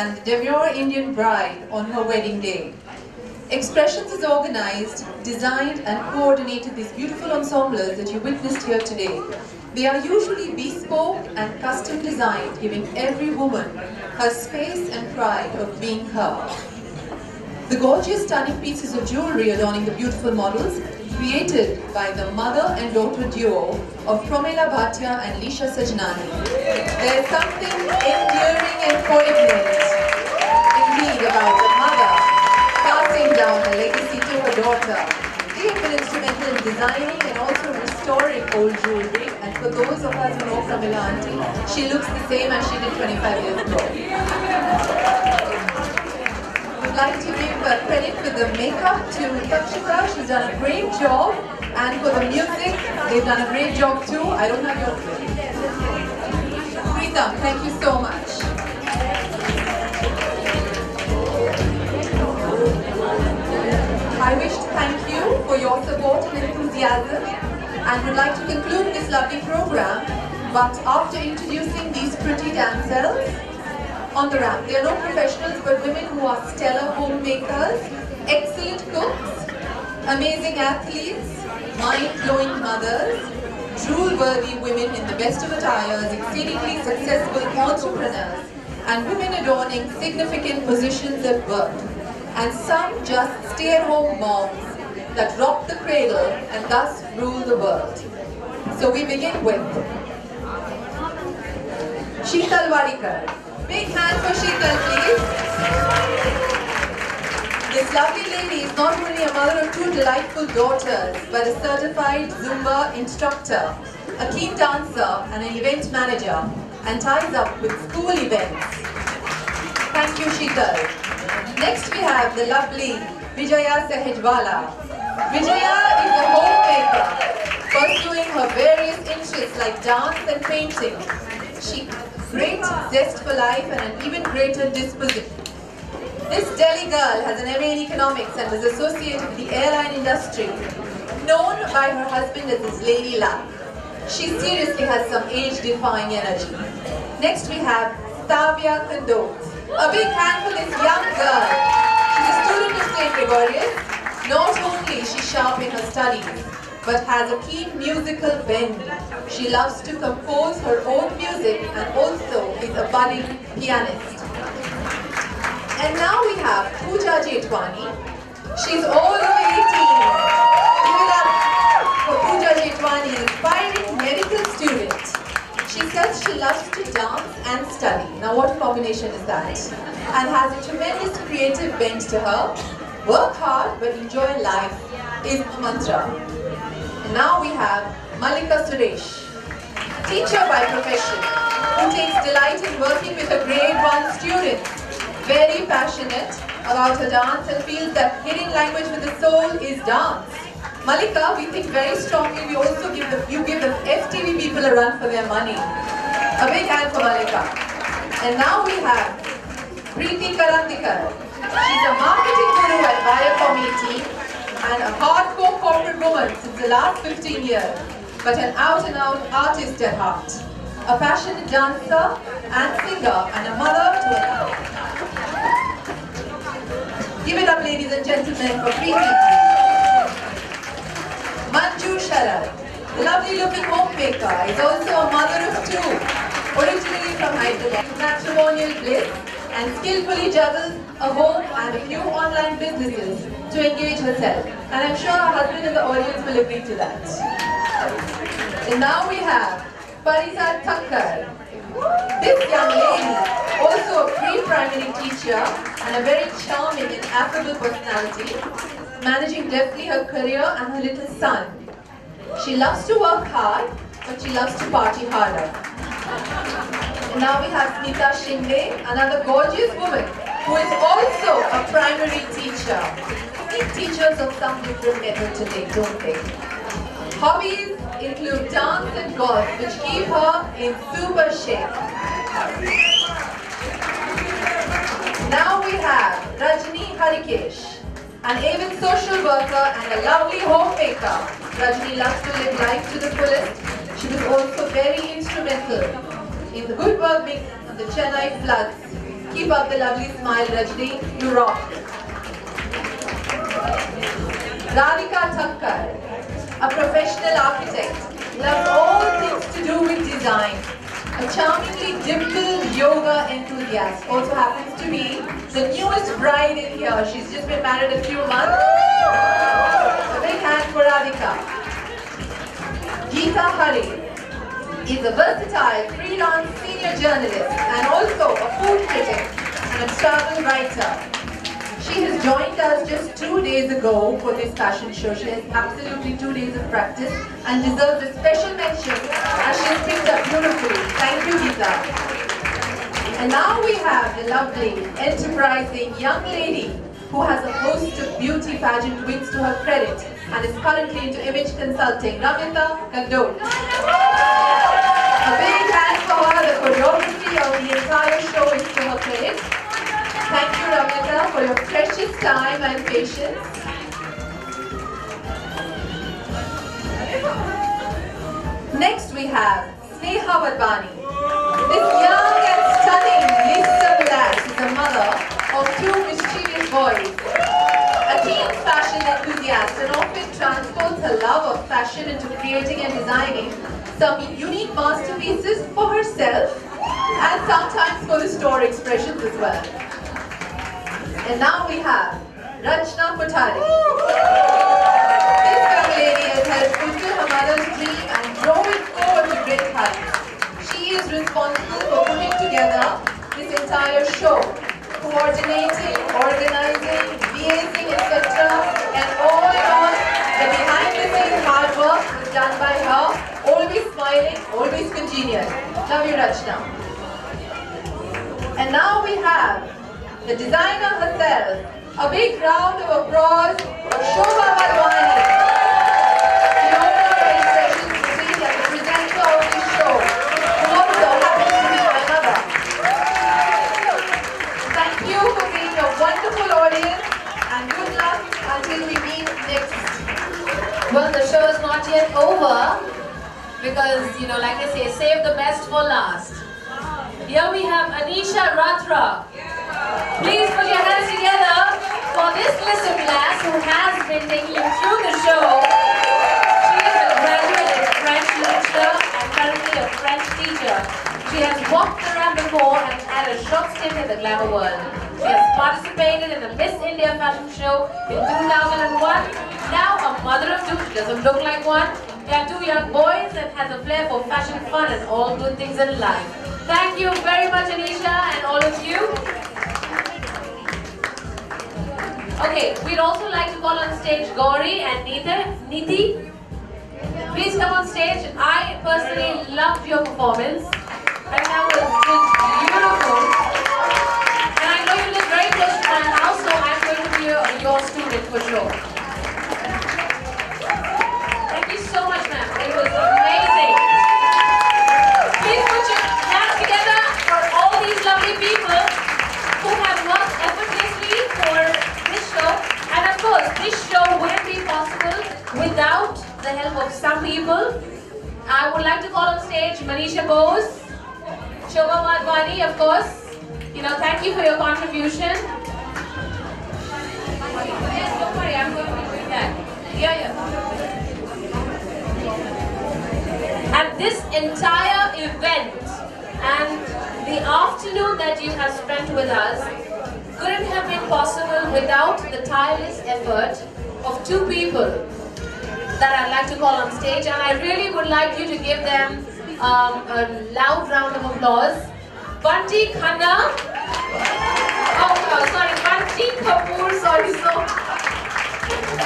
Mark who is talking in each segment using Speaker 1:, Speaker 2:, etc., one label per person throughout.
Speaker 1: than the demure Indian bride on her wedding day. Expressions has organized, designed and coordinated these beautiful ensembles that you witnessed here today. They are usually bespoke and custom designed, giving every woman her space and pride of being her. The gorgeous stunning pieces of jewelry adorning the beautiful models created by the mother and daughter duo of Promila Bhatia and Lisha Sajnani. There is something endearing and poignant indeed about the mother passing down a legacy to her daughter. They have been instrumental in designing and also restoring old jewelry, and for those of us who know Pramila auntie, she looks the same as she did 25 years ago. I'd like to give credit for the makeup to Takshita. She's done a great job, and for the music, they've done a great job too. I don't have your Preetham, thank you so much. I wish to thank you for your support and enthusiasm, and would like to conclude this lovely program, but after introducing these pretty damsels on the ramp. They are no professionals, but women who are stellar homemakers, excellent cooks, amazing athletes, mind-blowing mothers, drool-worthy women in the best of attires, exceedingly successful entrepreneurs, and women adorning significant positions at work, and some just stay-at-home moms that rock the cradle and thus rule the world. So we begin with Sheetal Wadikar. Big hand for Sheetal, please. This lovely lady is not only a mother of two delightful daughters, but a certified Zumba instructor, a keen dancer and an event manager, and ties up with school events. Thank you, Sheetal. Next we have the lovely Vijaya Sahejwala. Vijaya is a homemaker, pursuing her various interests like dance and painting. She great zest for life and an even greater disposition. This Delhi girl has an MA in economics and was associated with the airline industry, known by her husband as his Lady Luck. She seriously has some age-defying energy. Next we have Tavia Kandoz. A big hand for this young girl. She's a student of St. Gregorius. Not only is she sharp in her studies, but has a keen musical bend. She loves to compose her own music and also is a budding pianist. And now we have Pooja Jetwani. She's all over 18. Give it up for Pooja Jetwani, an inspiring medical student. She says she loves to dance and study. Now what a combination is that? And has a tremendous creative bent to her. Work hard but enjoy life is the mantra. And now we have Malika Suresh, teacher by profession, who takes delight in working with her grade 1 students. Very passionate about her dance and feels that hidden language with the soul is dance. Malika, we think very strongly, we also give the FTV people a run for their money. A big hand for Malika. And now we have Preeti Karandikar. She's a marketing guru at Viacom 18 and a hardcore corporate woman since the last 15 years, but an out-and-out artist at heart. A passionate dancer and singer and a mother to another. Give it up, ladies and gentlemen, for Preeti. Manju Sharad, the lovely-looking homemaker, is also a mother of two, originally from Hyderabad. Matrimonial bliss and skillfully juggles a home and a few online businesses to engage herself. And I'm sure her husband in the audience will agree to that. And now we have Parisa Thakkar. This young lady, also a pre-primary teacher and a very charming and affable personality, managing deftly her career and her little son. She loves to work hard, but she loves to party harder. And now we have Smita Shinde, another gorgeous woman who is also a primary teacher. I think teachers of some different method today, don't they? Hobbies include dance and golf, which keep her in super shape. Now we have Rajni Harikesh, an avid social worker and a lovely homemaker. Rajni loves to live life to the fullest. She was also very instrumental in the good work being on the Chennai floods Keep up the lovely smile, Rajni. You rock. Radhika Thakkar, a professional architect, loves all things to do with design. A charmingly dimpled yoga enthusiast, also happens to be the newest bride in here. She's just been married a few months. A big hand for Radhika. Geeta Hari is a versatile freelance senior journalist and also a food critic and a travel writer. She has joined us just 2 days ago for this fashion show. She has absolutely 2 days of practice and deserves a special mention as she has picked up beautifully. Thank you, Geeta. And now we have the lovely, enterprising young lady who has a host of beauty pageant wins to her credit and is currently into image consulting. Ramita Kandol. A big hand for her. The choreography of the entire show is to her credit. Thank you, Ramita, for your precious time and patience. Next we have Sneha Wadhwani. This young and stunning Lisa Black is the mother of 2 mischievous boys. A keen fashion enthusiast and often transports her love of fashion into creating and designing some unique masterpieces for herself and sometimes for the store expressions as well. And now we have Rachna Kothari. This young lady has helped fulfill her mother's dream and drove it forward to great heights. She is responsible for putting together this entire show, coordinating, organizing, liaising, etc. And all in all, the behind-the-scenes hard work is done by her, always smiling, always congenial. Love you, Rachna. And now we have the designer herself. A big round of applause for Shobha Wadhwani, the owner of Expressions Boutique and the presenter of this show, who also happens to be my mother. Thank you for being a wonderful audience and good luck until we meet next.
Speaker 2: Well, the show is not yet over because, like I say, save the best for last. Here we have Anisha Ratra. Please put your hands together for this Lisa Black who has been taking you through the show. She is a graduate in French literature and currently a French teacher. She has walked around before and had a short stint in the glamour world. She has participated in the Miss India fashion show in 2001. Now a mother of 2, she doesn't look like one. They are 2 young boys and has a flair for fashion, fun and all good things in life. Thank you very much, Anisha, and all of you. Okay, we'd also like to call on stage Gauri and Niti. Please come on stage. I personally loved your performance. And that was beautiful. And I know you live very close to my house, so I'm going to be your student for sure. Thank you so much, ma'am. It was amazing. Please put your hands together for all these lovely people who have worked effortlessly for this show. And of course, this show wouldn't be possible without the help of some people. I would like to call on stage Manisha Bose, Shobha Wadhwani, of course. Thank you for your contribution. Yes, don't worry, I'm going to be doing that. Yeah. And this entire event and the afternoon that you have spent with us couldn't have been possible without the tireless effort of 2 people that I'd like to call on stage, and I really would like you to give them a loud round of applause. Bunty Khanna, Bunty Kapoor,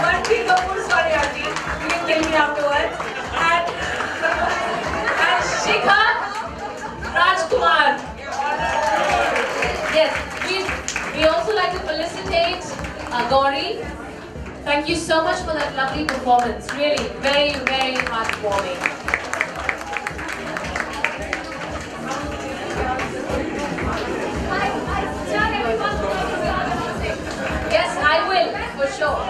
Speaker 2: Bunty Kapoor, auntie, you can kill me afterwards, and Shikha Rajkumar. Yes, we also like to felicitate Gauri. Thank you so much for that lovely performance. Really, very, very heartwarming. Yes, I will, for sure.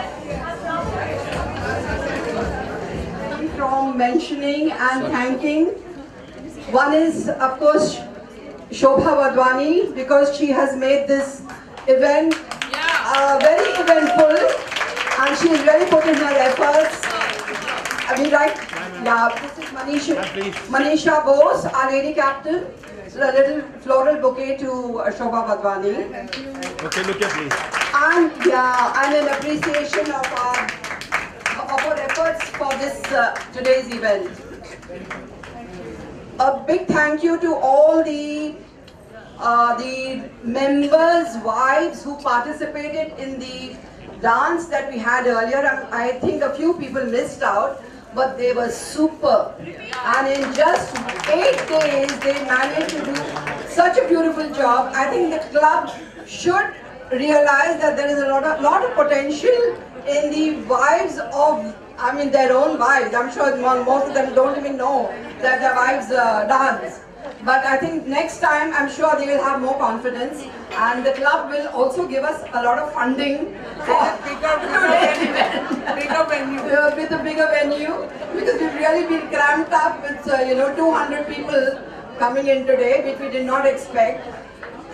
Speaker 3: From mentioning and thanking. One is, of course, Shobha Wadhwani, because she has made this event very eventful, and she has really put in her efforts. I mean, right? Yeah, this is Manisha Bose, our lady captain. A little floral bouquet to Shobha Wadhwani.
Speaker 4: Okay, look here, please.
Speaker 3: And yeah, and an appreciation of our efforts for this today's event. A big thank you to all the members' wives who participated in the dance that we had earlier. I think a few people missed out, but they were super. And in just 8 days, they managed to do such a beautiful job. I think the club should realize that there is a lot of potential in the wives of, I mean, their own wives. I'm sure most of them don't even know that their wives dance. But I think next time, I'm sure they will have more confidence, and the club will also give us a lot of funding for with a bigger venue, because we've really been cramped up with 200 people coming in today, which we did not expect.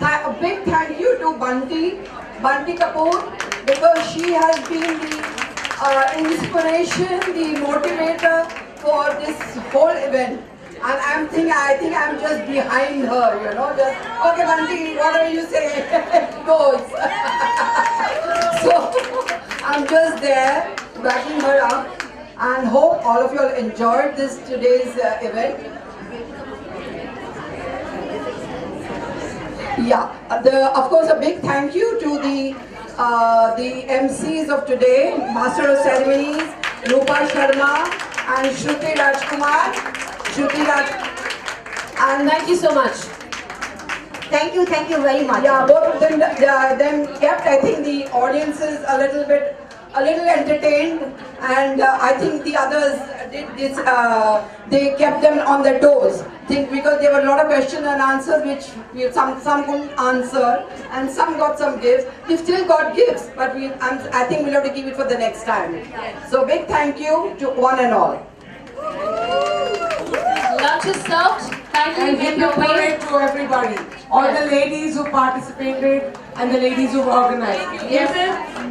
Speaker 3: A big thank you to Bunty Kapoor, because she has been the inspiration, the motivator for this whole event. And I think I'm just behind her, just, okay Bunty, whatever you say, goes. So, I'm just there, backing her up, and hope all of you all enjoyed today's event. Yeah, of course a big thank you to the MCs of today, Master of Ceremonies, Rupa Sharma and Shruti Rajkumar. And
Speaker 2: Thank you so much.
Speaker 5: Thank you very much.
Speaker 3: yeah, both of them kept, I think, the audiences a little entertained, and I think the others did this. They kept them on their toes. Because there were a lot of questions and answers which some couldn't answer, and some got some gifts. We still got gifts, but I think we'll have to keep it for the next time. So big thank you to one and all.
Speaker 2: Lunch is served. Kindly
Speaker 6: And
Speaker 2: make
Speaker 6: give
Speaker 2: your
Speaker 6: your
Speaker 2: way.
Speaker 6: parade to everybody. All the ladies who participated and the ladies who organized.
Speaker 2: Yes.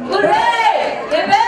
Speaker 2: Hooray! Hooray!